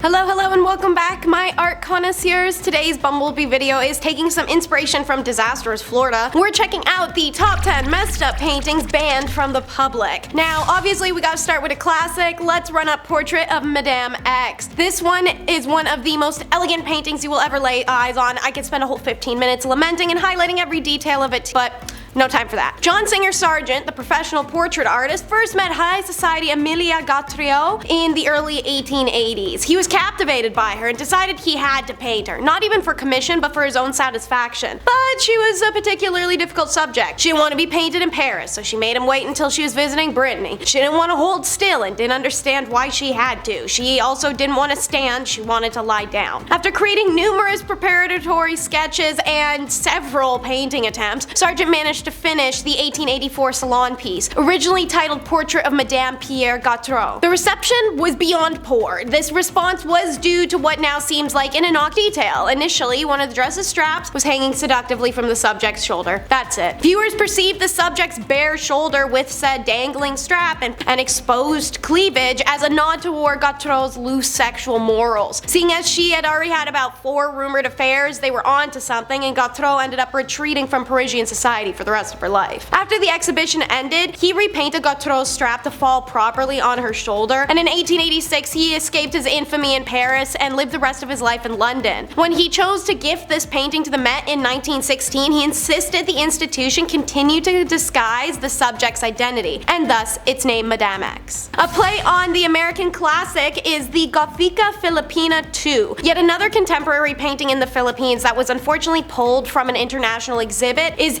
Hello and welcome back, my art connoisseurs. Today's Bumblebee video is taking some inspiration from disastrous Florida. We're checking out the top 10 messed up paintings banned from the public. Now, obviously we gotta start with a classic. Let's run up Portrait of Madame X. This one is one of the most elegant paintings you will ever lay eyes on. I could spend a whole 15 minutes lamenting and highlighting every detail of it, but no time for that. John Singer Sargent, the professional portrait artist, first met high society Emilia Gautreau in the early 1880s. He was captivated by her and decided he had to paint her, not even for commission but for his own satisfaction. But she was a particularly difficult subject. She didn't want to be painted in Paris, so she made him wait until she was visiting Brittany. She didn't want to hold still and didn't understand why she had to. She also didn't want to stand, she wanted to lie down. After creating numerous preparatory sketches and several painting attempts, Sargent managed to finish the 1884 salon piece, originally titled Portrait of Madame Pierre Gautreau. The reception was beyond poor. This response was due to what now seems like an innocuous detail. Initially, one of the dress's straps was hanging seductively from the subject's shoulder. That's it. Viewers perceived the subject's bare shoulder with said dangling strap and exposed cleavage as a nod toward Gautreau's loose sexual morals. Seeing as she had already had about 4 rumored affairs, they were on to something, and Gautreau ended up retreating from Parisian society for the rest of her life. After the exhibition ended, he repainted Gautreau's strap to fall properly on her shoulder, and in 1886 he escaped his infamy in Paris and lived the rest of his life in London. When he chose to gift this painting to the Met in 1916, he insisted the institution continue to disguise the subject's identity, and thus its name Madame X. A play on the American classic is the Gothika Filipina 2, yet another contemporary painting in the Philippines that was unfortunately pulled from an international exhibit is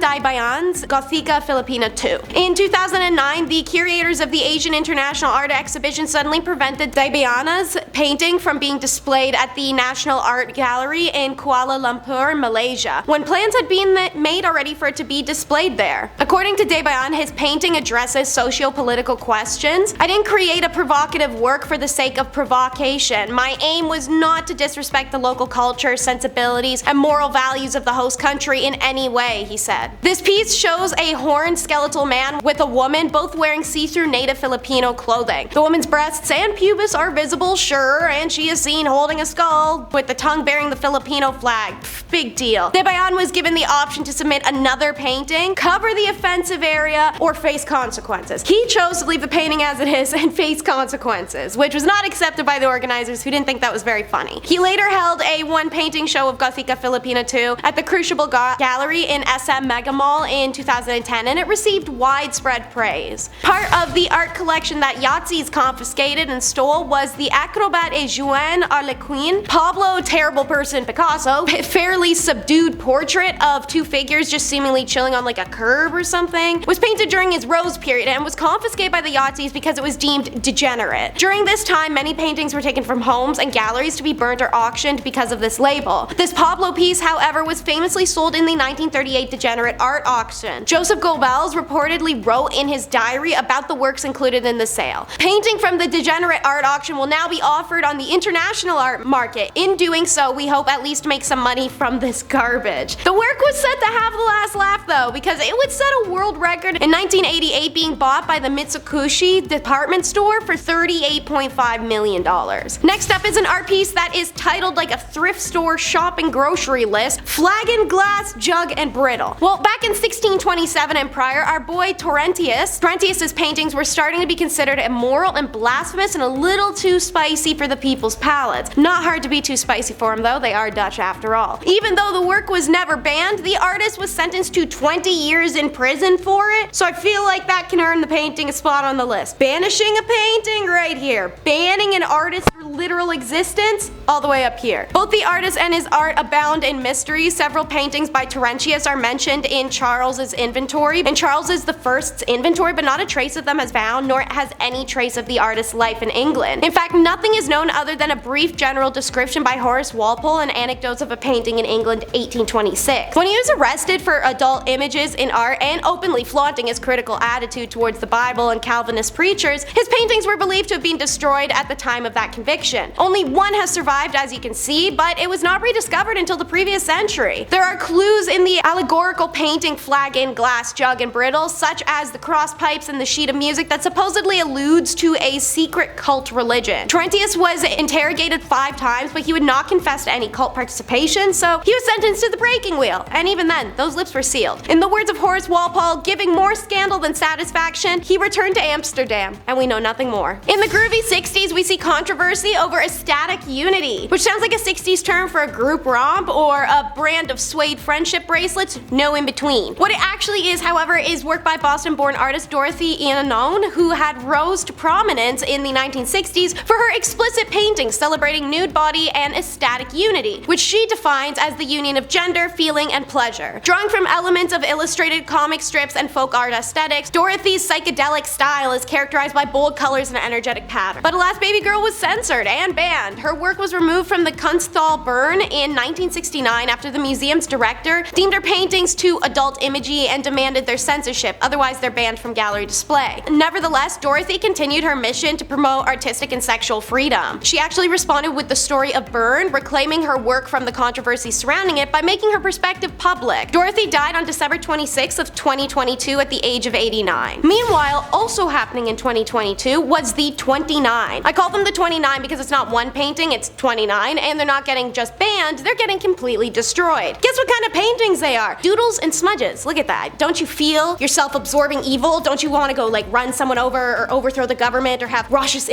Daibayan's Gothika Filipina 2. In 2009, the curators of the Asian International Art Exhibition suddenly prevented Daibayan's painting from being displayed at the National Art Gallery in Kuala Lumpur, Malaysia, when plans had been made already for it to be displayed there. According to Daibayan, his painting addresses socio-political questions. "I didn't create a provocative work for the sake of provocation. My aim was not to disrespect the local culture, sensibilities, and moral values of the host country in any way," he said. This piece shows a horned skeletal man with a woman, both wearing see-through native Filipino clothing. The woman's breasts and pubis are visible, sure, and she is seen holding a skull with the tongue bearing the Filipino flag. Big deal. Daibayan was given the option to submit another painting, cover the offensive area, or face consequences. He chose to leave the painting as it is and face consequences, which was not accepted by the organizers, who didn't think that was very funny. He later held a one-painting show of Gothika Filipina 2 at the Crucible Gallery in SM Mega Mall in 2010, and it received widespread praise. Part of the art collection that Yahtzees confiscated and stole was the Acrobat et Jeune Arlequin, Pablo Terrible Person Picasso, fairly subdued portrait of 2 figures just seemingly chilling on like a curb or something, was painted during his Rose period and was confiscated by the Yahtzees because it was deemed degenerate. During this time, many paintings were taken from homes and galleries to be burnt or auctioned because of this label. This Pablo piece, however, was famously sold in the 1938 degenerate art auction. Joseph Goebbels reportedly wrote in his diary about the works included in the sale. Painting from the degenerate art auction will now be offered on the international art market. In doing so, we hope at least to make some money from this garbage. The work was set to have the last laugh though, because it would set a world record in 1988, being bought by the Mitsubishi department store for $38.5 million. Next up is an art piece that is titled like a thrift store shopping grocery list: Flagon, Glass, Jug, and Bridle. Well, back in 1627 and prior, our boy Torrentius's paintings were starting to be considered immoral and blasphemous and a little too spicy for the people's palates. Not hard to be too spicy for them though, they are Dutch after all. Even though the work was never banned, the artist was sentenced to 20 years in prison for it, so I feel like that can earn the painting a spot on the list. Banishing a painting right here. Banning an artist's literal existence all the way up here. Both the artist and his art abound in mystery. Several paintings by Terentius are mentioned in Charles's inventory. In Charles the First's inventory, but not a trace of them has found, nor has any trace of the artist's life in England. In fact, nothing is known other than a brief general description by Horace Walpole and anecdotes of a painting in England 1826. When he was arrested for adult images in art and openly flaunting his critical attitude towards the Bible and Calvinist preachers, his paintings were believed to have been destroyed at the time of that conviction. excavation. Only one has survived, as you can see, but it was not rediscovered until the previous century. There are clues in the allegorical painting Flagon, glass, jug, and Bridle, such as the cross pipes and the sheet of music that supposedly alludes to a secret cult religion. Terentius was interrogated 5 times, but he would not confess to any cult participation, so he was sentenced to the breaking wheel, and even then, those lips were sealed. In the words of Horace Walpole, giving more scandal than satisfaction, he returned to Amsterdam, and we know nothing more. In the groovy 60s, we see controversy over Ecstatic Unity, which sounds like a 60s term for a group romp or a brand of suede friendship bracelets, no in between. What it actually is, however, is work by Boston-born artist Dorothy Iannone, who had rose to prominence in the 1960s for her explicit paintings celebrating nude body and ecstatic unity, which she defines as the union of gender, feeling, and pleasure. Drawing from elements of illustrated comic strips and folk art aesthetics, Dorothy's psychedelic style is characterized by bold colors and energetic patterns. But alas, Baby Girl was censored and banned. Her work was removed from the Kunsthalle Bern in 1969 after the museum's director deemed her paintings too adult imagey and demanded their censorship, otherwise they're banned from gallery display. Nevertheless, Dorothy continued her mission to promote artistic and sexual freedom. She actually responded with the story of Bern, reclaiming her work from the controversy surrounding it by making her perspective public. Dorothy died on December 26th of 2022 at the age of 89. Meanwhile, also happening in 2022 was the 29. I call them the 29 because it's not one painting, it's 29, and they're not getting just banned, they're getting completely destroyed. Guess what kind of paintings they are? Doodles and smudges. Look at that. Don't you feel yourself absorbing evil? Don't you want to go like run someone over or overthrow the government or have raucous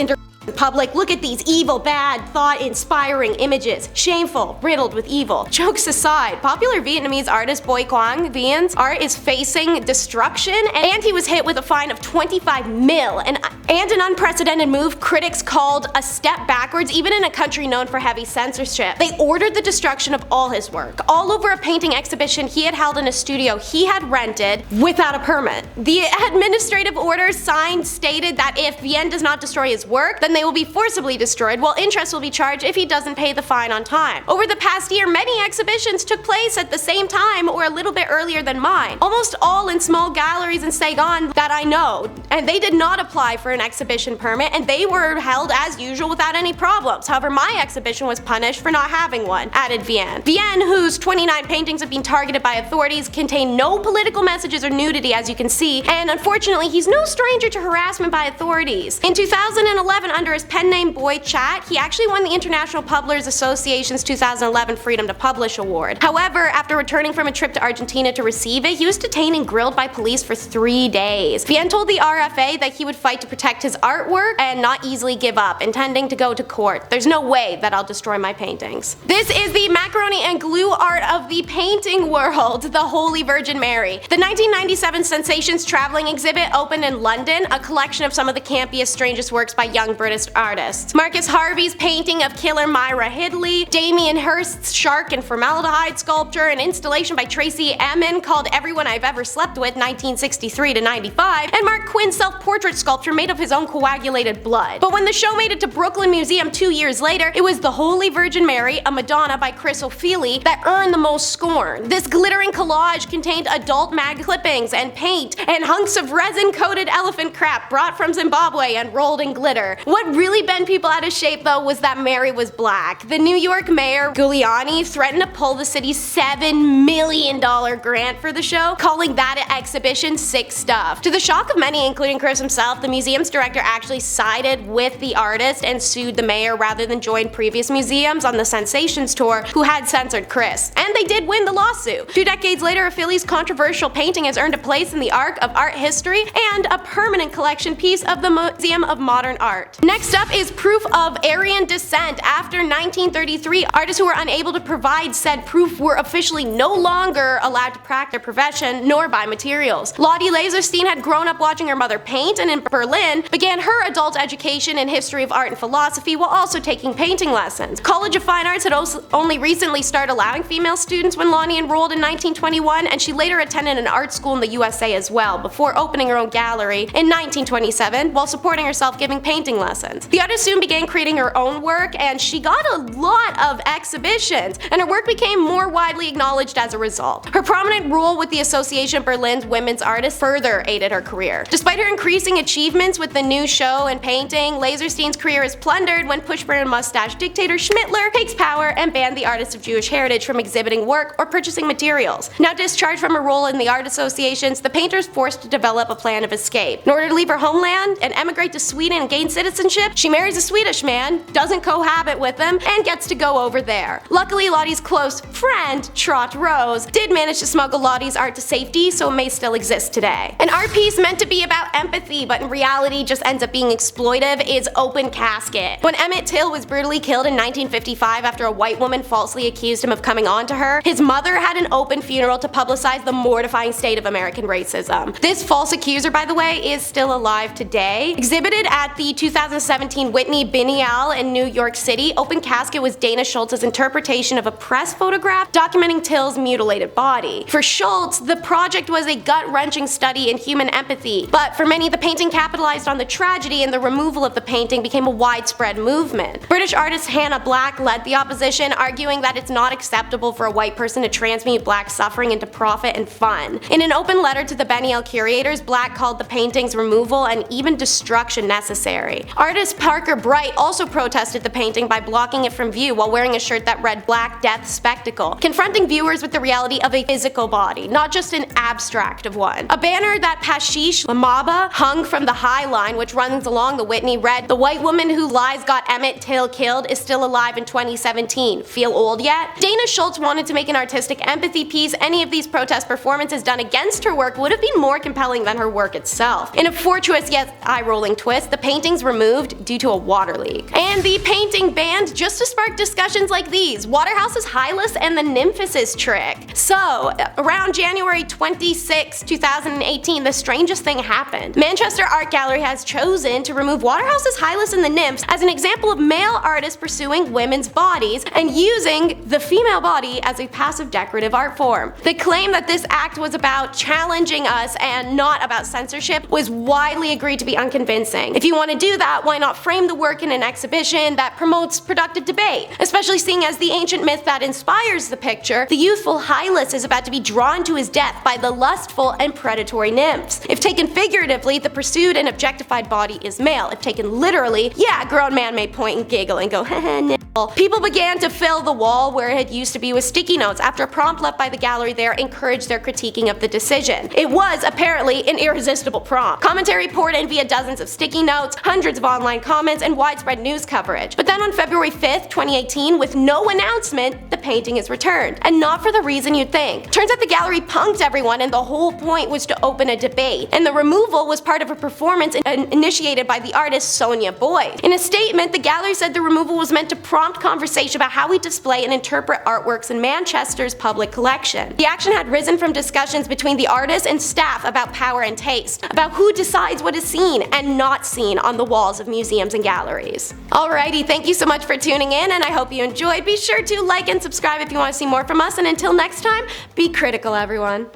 public? Look at these evil, bad, thought-inspiring images. Shameful, riddled with evil. Jokes aside, popular Vietnamese artist Boi Quang Vien's art is facing destruction, and he was hit with a fine of 25 mil, and an unprecedented move critics called a step backwards, even in a country known for heavy censorship. They ordered the destruction of all his work, all over a painting exhibition he had held in a studio he had rented without a permit. The administrative order signed stated that if Vien does not destroy his work, then they will be forcibly destroyed, while interest will be charged if he doesn't pay the fine on time. Over the past year, many exhibitions took place at the same time or a little bit earlier than mine, almost all in small galleries in Saigon that I know, and they did not apply for an exhibition permit, and they were held as usual without any problems. However, my exhibition was punished for not having one, added Vien. Vien, whose 29 paintings have been targeted by authorities, contain no political messages or nudity, as you can see, and unfortunately, he's no stranger to harassment by authorities. In 2011, under his pen name Boy Chat, he actually won the International Publishers Association's 2011 Freedom to Publish Award. However, after returning from a trip to Argentina to receive it, he was detained and grilled by police for 3 days. Vien told the RFA that he would fight to protect his artwork and not easily give up, intending to go to court. There's no way that I'll destroy my paintings. This is the macaroni and glue art of the painting world, the Holy Virgin Mary. The 1997 Sensations Traveling exhibit opened in London, a collection of some of the campiest, strangest works by young British artists. Marcus Harvey's painting of Killer Myra Hidley, Damien Hirst's shark and formaldehyde sculpture, an installation by Tracy Emin called Everyone I've Ever Slept With 1963 to 95, and Mark Quinn's self-portrait sculpture made of his own coagulated blood. But when the show made it to Brooklyn Museum 2 years later, it was the Holy Virgin Mary, a Madonna by Chris O'Feely, that earned the most scorn. This glittering collage contained adult mag clippings and paint and hunks of resin-coated elephant crap brought from Zimbabwe and rolled in glitter. What really bent people out of shape though was that Mary was black. The New York mayor, Giuliani, threatened to pull the city's $7 million grant for the show, calling that exhibition sick stuff. To the shock of many, including Chris himself, the museum's director actually sided with the artist and sued the mayor rather than join previous museums on the Sensations tour who had censored Chris. And they did win the lawsuit. 2 decades later, Philly's controversial painting has earned a place in the Arc of Art History and a permanent collection piece of the Museum of Modern Art. Next up is proof of Aryan descent. After 1933, artists who were unable to provide said proof were officially no longer allowed to practice their profession nor buy materials. Lottie Laserstein had grown up watching her mother paint, and in Berlin began her adult education in history of art and philosophy while also taking painting lessons. College of Fine Arts had also only recently started allowing female students when Lonnie enrolled in 1921, and she later attended an art school in the USA as well, before opening her own gallery in 1927 while supporting herself giving painting lessons. The artist soon began creating her own work, and she got a lot of exhibitions, and her work became more widely acknowledged as a result. Her prominent role with the Association of Berlin's Women's Artists further aided her career. Despite her increasing achievements, accordance with the new show and painting, Laserstein's career is plundered when push-burn-mustache dictator Schmittler takes power and banned the artists of Jewish heritage from exhibiting work or purchasing materials. Now discharged from her role in the art associations, the painter is forced to develop a plan of escape. In order to leave her homeland and emigrate to Sweden and gain citizenship, she marries a Swedish man, doesn't cohabit with him, and gets to go over there. Luckily, Lottie's close friend, Trot Rose, did manage to smuggle Lottie's art to safety, so it may still exist today. An art piece meant to be about empathy, but in reality just ends up being exploitive, is Open Casket. When Emmett Till was brutally killed in 1955 after a white woman falsely accused him of coming on to her, his mother had an open funeral to publicize the mortifying state of American racism. This false accuser, by the way, is still alive today. Exhibited at the 2017 Whitney Biennale in New York City, Open Casket was Dana Schultz's interpretation of a press photograph documenting Till's mutilated body. For Schultz, the project was a gut-wrenching study in human empathy, but for many, the painting capitalized on the tragedy, and the removal of the painting became a widespread movement. British artist Hannah Black led the opposition, arguing that it's not acceptable for a white person to transmute black suffering into profit and fun. In an open letter to the Biennale curators, Black called the painting's removal and even destruction necessary. Artist Parker Bright also protested the painting by blocking it from view while wearing a shirt that read Black Death Spectacle, confronting viewers with the reality of a physical body, not just an abstract of one. A banner that Pashish Lamaba hung from the High Line, which runs along the Whitney, read, "The white woman who lies got Emmett Till killed is still alive in 2017. Feel old yet?" Dana Schultz wanted to make an artistic empathy piece. Any of these protest performances done against her work would have been more compelling than her work itself. In a fortuitous yet eye-rolling twist, the painting's removed due to a water leak. And the painting banned just to spark discussions like these: Watewrhouse's Hylas and the Nymphosis trick. So, around January 26, 2018, the strangest thing happened. Manchester Art Gallery has chosen to remove Watewrhouse's Hylas and the Nymphs as an example of male artists pursuing women's bodies and using the female body as a passive decorative art form. The claim that this act was about challenging us and not about censorship was widely agreed to be unconvincing. If you want to do that, why not frame the work in an exhibition that promotes productive debate? Especially seeing as the ancient myth that inspires the picture, the youthful Hylas is about to be drawn to his death by the lustful and predatory nymphs. If taken figuratively, the pursued and objectified body is male. If taken literally, yeah, a grown man may point and giggle and go, heh nipple. People began to fill the wall where it had used to be with sticky notes after a prompt left by the gallery there encouraged their critiquing of the decision. It was apparently an irresistible prompt. Commentary poured in via dozens of sticky notes, hundreds of online comments, and widespread news coverage. But then on February 5th, 2018, with no announcement, the painting is returned. And not for the reason you'd think. Turns out the gallery punked everyone, and the whole point was to open a debate. And the removal was part of a performance initiated by the artist Sonia Boyd. In a statement, the gallery said the removal was meant to prompt conversation about how we display and interpret artworks in Manchester's public collection. The action had risen from discussions between the artist and staff about power and taste, about who decides what is seen and not seen on the walls of museums and galleries. Alrighty, thank you so much for tuning in, and I hope you enjoyed. Be sure to like and subscribe if you want to see more from us, and until next time, be critical, everyone.